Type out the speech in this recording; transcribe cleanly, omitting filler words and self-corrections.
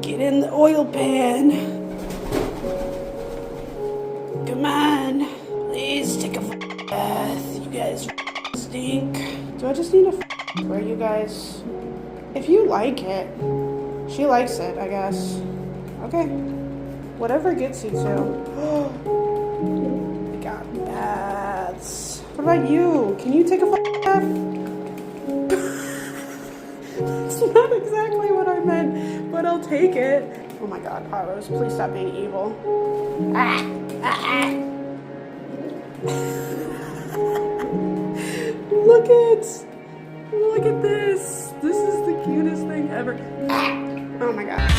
Get in the oil pan. Come on. Please take a bath. You guys stink. Do I just need to where you guys? If you like it. She likes it, I guess. Okay. Whatever gets you to. We got baths. What about you? Can you take a bath? That's not exactly what I meant, but I'll take it. Oh my god, Paros, please stop being evil. Look at this. This is the cutest thing ever. Oh my god.